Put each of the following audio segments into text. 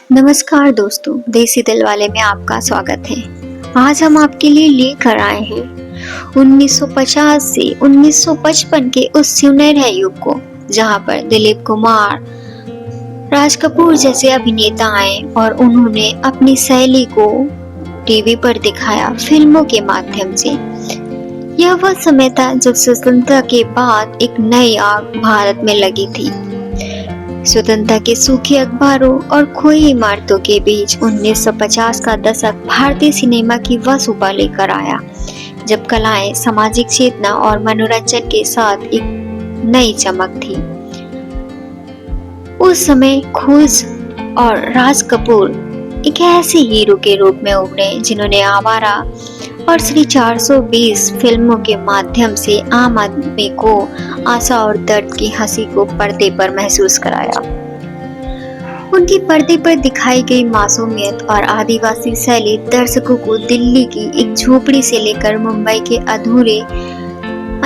नमस्कार दोस्तों, देसी दिल वाले में आपका स्वागत है। आज हम आपके लिए लेकर आए हैं 1950 से 1955 के उस सुनहरे युग को, जहां पर दिलीप कुमार, राज कपूर जैसे अभिनेता आए और उन्होंने अपनी शैली को टीवी पर दिखाया फिल्मों के माध्यम से। यह वह समय था जब स्वतंत्रता के बाद एक नई आग भारत में लगी थी। स्वतंत्रता के सूखे अखबारों और खोई इमारतों के बीच 1950 का दशक भारतीय सिनेमा की वह सुबह लेकर आया, जब कलाएं, सामाजिक चेतना और मनोरंजन के साथ एक नई चमक थी। उस समय खुश और राज कपूर एक ऐसे हीरो के रूप में उभरे जिन्होंने आवारा और श्री 420 फिल्मों के माध्यम से आम आदमी को आशा और दर्द की हंसी को पर्दे पर महसूस कराया। उनकी पर्दे पर दिखाई गई मासूमियत और आदिवासी शैली दर्शकों को दिल्ली की एक झोपड़ी से लेकर मुंबई के अधूरे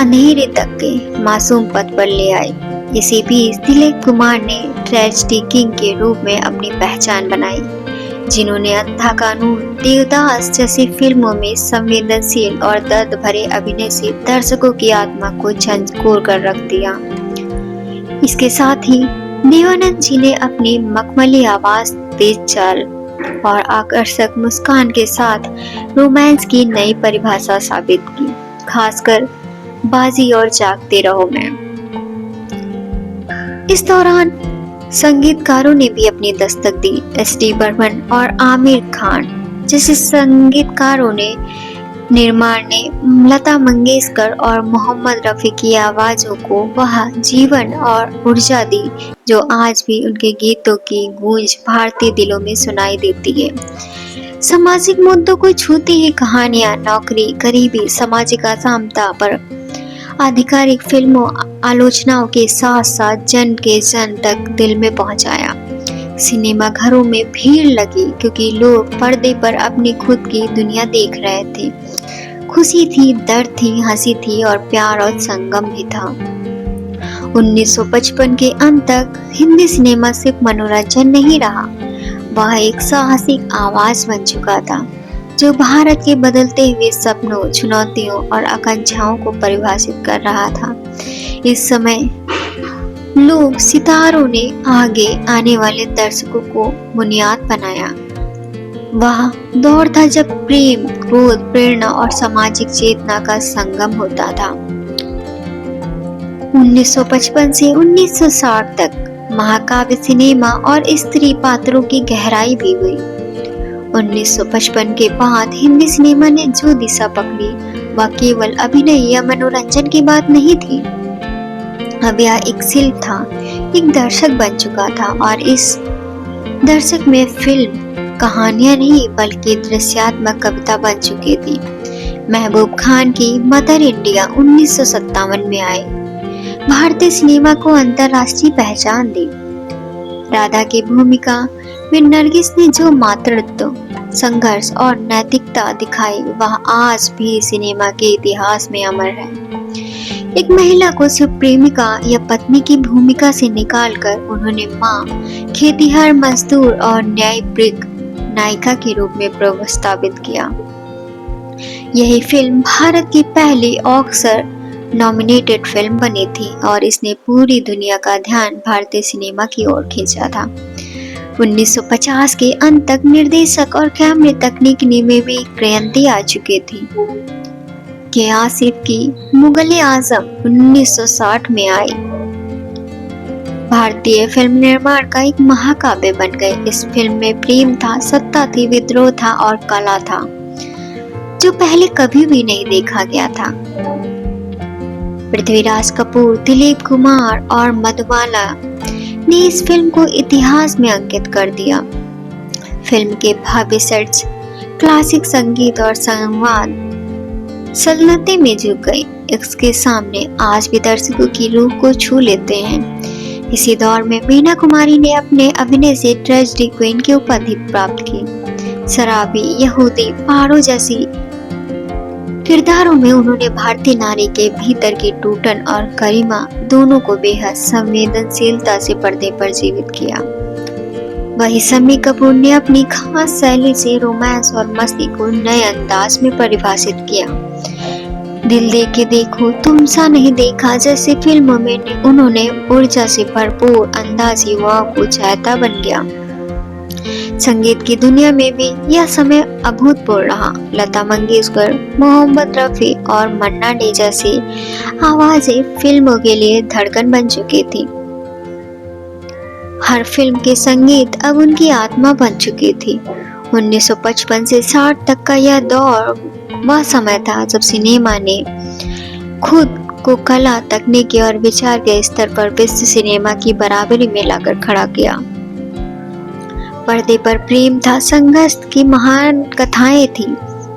अंधेरे तक के मासूम पथ पर ले आई। इसी बीच दिलीप कुमार ने ट्रेजेडी किंग के रूप में अपनी पहचान बनाई, जिन्होंने अंधा कानून, देवदास जैसी फिल्मों में संवेदनशील और दर्द भरे अभिनय से दर्शकों की आत्मा को झंझोर कर रख दिया। इसके साथ ही देवानंद जी ने अपनी मखमली आवाज, तेज चाल और आकर्षक मुस्कान के साथ रोमांस की नई परिभाषा साबित की, खासकर बाजी और जागते रहो में। इस दौरान संगीतकारों ने भी अपनी दस्तक दी। एस.डी. बर्मन और आमिर खान जैसे संगीतकारों ने, निर्माण ने लता मंगेशकर और मोहम्मद रफी की आवाजों को वह जीवन और ऊर्जा दी, जो आज भी उनके गीतों की गूंज भारतीय दिलों में सुनाई देती है। सामाजिक मुद्दों को छूती हुई कहानियां, नौकरी, गरीबी, सामाजिक असमानता पर आधिकारिक फिल्मों आलोचनाओं के साथ साथ जन के जन तक दिल में पहुंचाया। सिनेमा घरों में भीड़ लगी क्योंकि लोग पर्दे पर अपनी खुद की दुनिया देख रहे थे। खुशी थी, दर्द थी, हंसी थी और प्यार और संगम भी था। 1955 के अंत तक हिंदी सिनेमा सिर्फ मनोरंजन नहीं रहा, वह एक साहसिक आवाज बन चुका था, जो भारत के बदलते हुए सपनों, चुनौतियों और आकांक्षाओं को परिभाषित कर रहा था। इस समय लोग सितारों ने आगे आने वाले दर्शकों को बुनियाद बनाया। वह दौर था जब प्रेम, क्रोध, प्रेरणा और सामाजिक चेतना का संगम होता था। 1955 से 1960 तक महाकाव्य सिनेमा और स्त्री पात्रों की गहराई भी हुई। 1955 के बाद हिंदी सिनेमा ने जो दिशा पकड़ी, वह केवल अभिनय या मनोरंजन की बात नहीं थी। अब यह एक शिल्प था, एक दर्शक बन चुका था और इस दर्शक में फिल्म कहानियां नहीं बल्कि दृश्यात्मक कविता बन चुकी थी। महबूब खान की मदर इंडिया 1957 में आई, भारतीय सिनेमा को अंतर्राष्ट्रीय पहचान दी। राधा की भूमिका में नरगिस ने जो मातृत्व, संघर्ष और नैतिकता दिखाई, वह आज भी सिनेमा के इतिहास में अमर है। एक महिला को सिर्फ प्रेमिका या पत्नी की भूमिका से निकालकर उन्होंने माँ, खेतिहर मजदूर और न्यायप्रिय नायिका के रूप में प्रस्तावित किया। यही फिल्म भारत की पहली ऑस्कर नॉमिनेटेड फिल्म बनी थी और इसने पूरी दुनिया का ध्यान भारतीय सिनेमा की ओर खींचा था। 1950 के अंत तक निर्देशक और कैमरे तकनीक में भी क्रांति आ चुकी थी। के आसिफ की मुगले आजम 1960 में आई, भारतीय फिल्म निर्माण का एक महाकाव्य बन गई। इस फिल्म में प्रेम था, सत्ता थी, विद्रोह था और कला था, जो पहले कभी भी नहीं देखा गया था। पृथ्वीराज कपूर, दिलीप कुमार और मधुबाला ने इस फिल्म को इतिहास में अंकित कर दिया। फिल्म के भव्य सेट्स, क्लासिक संगीत और संवाद सल्तनतें में झुक गई। इसके सामने आज भी दर्शकों की रूह को छू लेते हैं। इसी दौर में मीना कुमारी ने अपने अभिनय से ट्रेजेडी क्वीन की उपाधि प्राप्त की। शराबी, यहूदी, पहाड़ों जैसी किरदारों में उन्होंने भारतीय नारी के भीतर की टूटन और गरिमा दोनों को बेहद संवेदनशीलता से पर्दे पर जीवित किया। वही शम्मी कपूर ने अपनी खास शैली से रोमांस और मस्ती को नए अंदाज में परिभाषित किया। दिल दे के देखो तुम सा नहीं देखा जैसी फिल्मों में उन्होंने ऊर्जा से भरपूर अंदाज युवाओं को चाहता बन गया। संगीत की दुनिया में भी यह समय अभूतपूर्व रहा। लता मंगेशकर, मोहम्मद रफी और मन्ना डे जैसी आवाजें फिल्मों के लिए धड़कन बन चुकी थी। हर फिल्म के संगीत अब उनकी आत्मा बन चुकी थी। 1955 से 60 तक का यह दौर वह समय था जब सिनेमा ने खुद को कला, तकनीकी और विचार के स्तर पर विश्व सिनेमा की बराबरी में लाकर खड़ा किया। पर्दे पर प्रेम था, संघर्ष की महान कथाएं थी,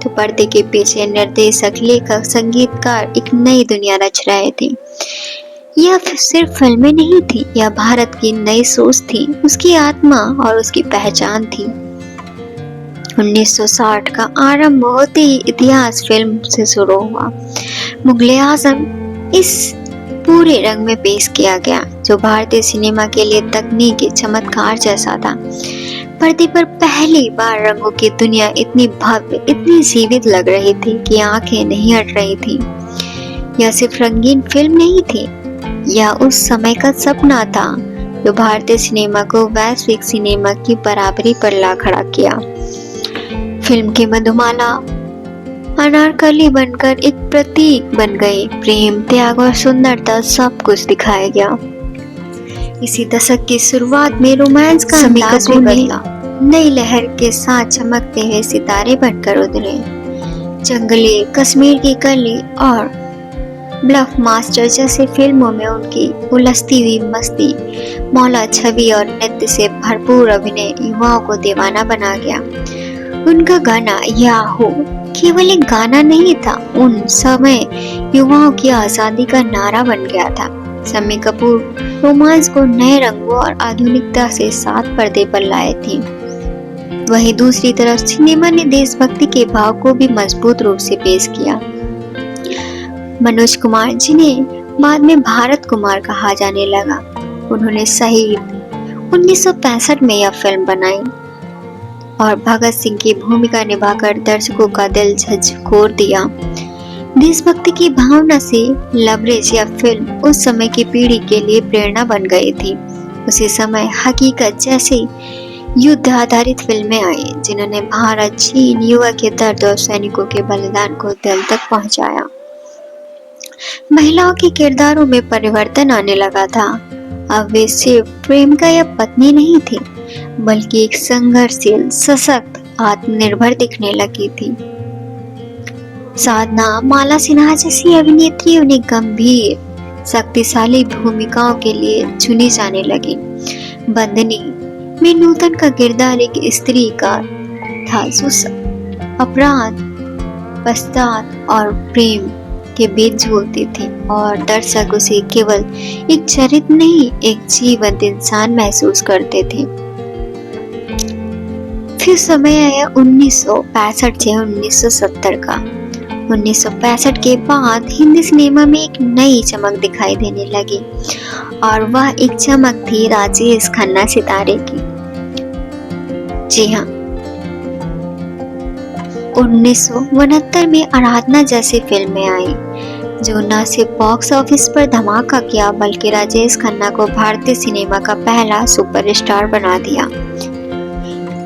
तो पर्दे के पीछे निर्देशक, लेखक, संगीतकार एक नई दुनिया रच रहे थे। यह सिर्फ फिल्में नहीं थी, यह भारत की नई सोच थी, उसकी आत्मा और उसकी पहचान थी। 1960 का आरंभ होते ही इतिहास फिल्म से शुरू हुआ। मुगले आजम इस पूरे रंग में पेश किया गया जो भारतीय सिनेमा के लिए तकनीकी चमत्कार जैसा था। पर्दे पर पहली बार रंगों की दुनिया इतनी भव्य, इतनी जीवित लग रही थी कि आंखें नहीं हट रही थी। यह सिर्फ रंगीन फिल्म नहीं थी, यह उस समय का सपना था जो भारतीय सिनेमा को वैश्विक सिनेमा की बराबरी पर ला खड़ा किया। फिल्म की मधुमाला अनारकली बनकर एक प्रतीक बन गई। प्रेम, त्याग और सुंदरता सब कुछ दिखाया गया। इसी दशक की शुरुआत में रोमांस का अंदाज भी बदला। नई लहर के साथ चमकते हुए सितारे बनकर उतरे। जंगली, कश्मीर की कली और ब्लफ मास्टर जैसे फिल्मों में उनकी उलझती हुई मस्ती, मौला छवि और नृत्य से भरपूर अभिनय युवाओं को दीवाना बना गया। उनका गाना या हो केवल एक गाना नहीं था, उन समय युवाओं की आजादी का नारा बन गया था। शम्मी कपूर रोमांस को नए रंगों और आधुनिकता से साथ पर्दे पर लाए थे। वहीं दूसरी तरफ सिनेमा ने देशभक्ति के भाव को भी मजबूत रूप से पेश किया। मनोज कुमार, जिन्हें बाद में भारत कुमार कहा जाने लगा, उन्होंने शहीद 1965 में यह फिल्म बनाई और भगत सिंह की भूमिका निभाकर दर्शकों का दिल झकझोर दिया। देशभक्ति की भावना से लबरेज यह फिल्म उस समय की पीढ़ी के लिए प्रेरणा बन गई थी। उसी समय हकीकत जैसी युद्ध आधारित फिल्में आई जिन्होंने भारत, चीन, युवा के दर्द और सैनिकों के बलिदान को दिल तक पहुंचाया। महिलाओं के किरदारों में परिवर्तन आने लगा था। अब वे सिर्फ प्रेमिका या पत्नी नहीं थी, बल्कि एक संघर्षशील, सशक्त, आत्मनिर्भर दिखने लगी थी। साधना, माला सिन्हा जैसी अभिनेत्री उन्हें गंभीर, शक्तिशाली भूमिकाओं के लिए चुनी जाने लगी। बंदनी में नूतन का किरदार एक स्त्री का था जो अपराध, पश्चाताप और प्रेम के बीच झूलती थी और दर्शक उसे केवल एक चरित्र नहीं, एक जीवंत इंसान महसूस करते थे। फिर समय आया 1965 से 1970 का। 1965 के बाद हिंदी सिनेमा में एक नई चमक दिखाई देने लगी और वह एक चमक थी राजेश खन्ना सितारे की। जी हाँ, 1969 में आराधना जैसी फिल्में आई जो न सिर्फ बॉक्स ऑफिस पर धमाका किया बल्कि राजेश खन्ना को भारतीय सिनेमा का पहला सुपरस्टार बना दिया।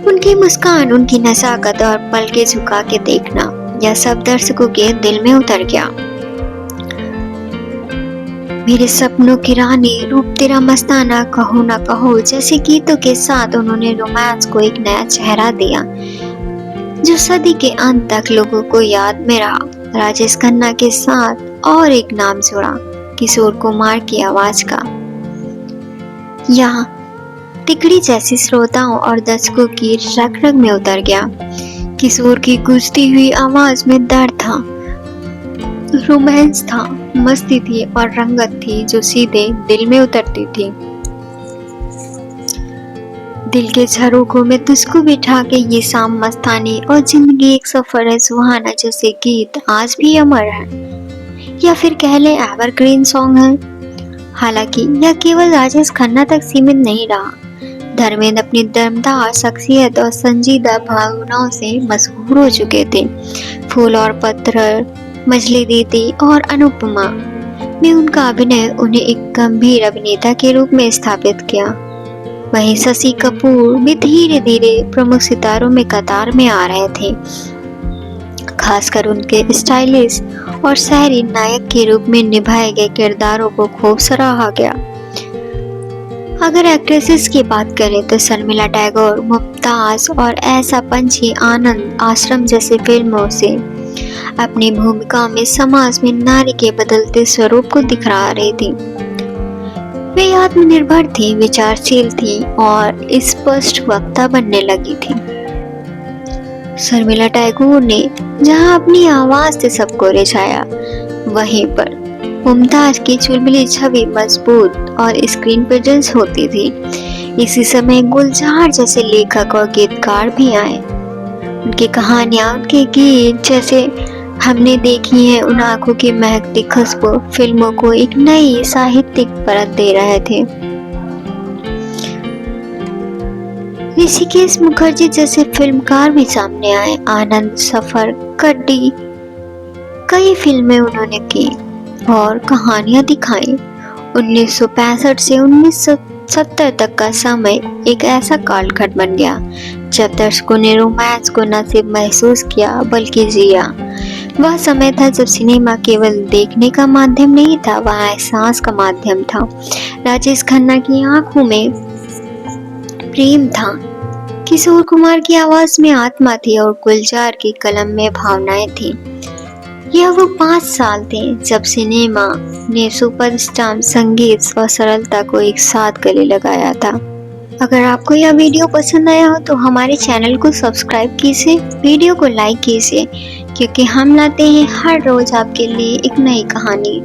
उनकी मुस्कान, उनकी नजाकत और पलके झुका के देखना, यह सब दर्शकों के दिल में उतर गया। मेरे सपनों की रानी, रूप तेरा मस्ताना, कहो ना कहो जैसे गीतों के साथ उन्होंने रोमांस को एक नया चेहरा दिया जो सदी के अंत तक लोगों को याद में रहा। राजेश खन्ना के साथ और एक नाम जुड़ा, किशोर कुमार की आवाज का। यहाँ तिकड़ी जैसी श्रोताओं और दर्शकों की रग रग में उतर गया। किशोर की गूंजती हुई आवाज में दर्द था, रोमांस था, मस्ती थी और रंगत थी जो सीधे दिल में उतरती थी। दिल के झरोखों में तुझको बिठा के ये शाम मस्तानी और जिंदगी एक सफर है सुहाना जैसे गीत आज भी अमर है, या फिर कह ले एवरग्रीन सॉन्ग है। हालांकि यह केवल राजेश खन्ना तक सीमित नहीं रहा। धर्मेंद्र अपनी दमदार शख्सियत और संजीदा भावनाओं से मशहूर हो चुके थे। फूल और पत्थर, मछली दीदी और अनुपमा में उनका अभिनय उन्हें एक गंभीर अभिनेता के रूप में स्थापित किया। वहीं शशि कपूर भी धीरे धीरे प्रमुख सितारों में कतार में आ रहे थे। खासकर उनके स्टाइलिश और शहरी नायक के रूप में निभाए गए किरदारों को खूब सराहा गया। अगर एक्ट्रेसेस की बात करें तो शर्मिला टैगोर, मुमताज और ऐसा पंछी, आनंद आश्रम जैसी फिल्मों से अपनी भूमिका में समाज में नारी के बदलते स्वरूप को दिखा रही थी। वे आत्मनिर्भर थी, विचारशील थी और स्पष्ट वक्ता बनने लगी थी। शर्मिला टैगोर ने जहां अपनी आवाज से सबको रिझाया, वहीं पर मुमताज की चुलबुली छवि मजबूत और स्क्रीन प्रेजेंस होती थी। इसी समय गुलजार जैसे लेखक और गीतकार भी आए। उनकी कहानियां, उनके गीत जैसे हमने देखी है उन आंखों की महकती खुशबू, फिल्मों को एक नई साहित्यिक परत दे रहे थे। ऋषिकेश मुखर्जी जैसे फिल्मकार भी सामने आए। आनंद, सफर, कड्डी, कई फिल्में उन्होंने की और कहानियां दिखाई। 1965 से 1970 तक का समय एक ऐसा कालखंड बन गया जब दर्शकों ने रोमांस को न सिर्फ महसूस किया बल्कि जिया। वह समय था जब सिनेमा केवल देखने का माध्यम नहीं था, वह एहसास का माध्यम था। राजेश खन्ना की आंखों में प्रेम था, किशोर कुमार की आवाज में आत्मा थी और गुलजार की कलम में भावनाएं थी। यह वो 5 साल थे जब सिनेमा ने सुपरस्टार, संगीत और सरलता को एक साथ गले लगाया था। अगर आपको यह वीडियो पसंद आया हो तो हमारे चैनल को सब्सक्राइब कीजिए, वीडियो को लाइक कीजिए, क्योंकि हम लाते हैं हर रोज आपके लिए एक नई कहानी।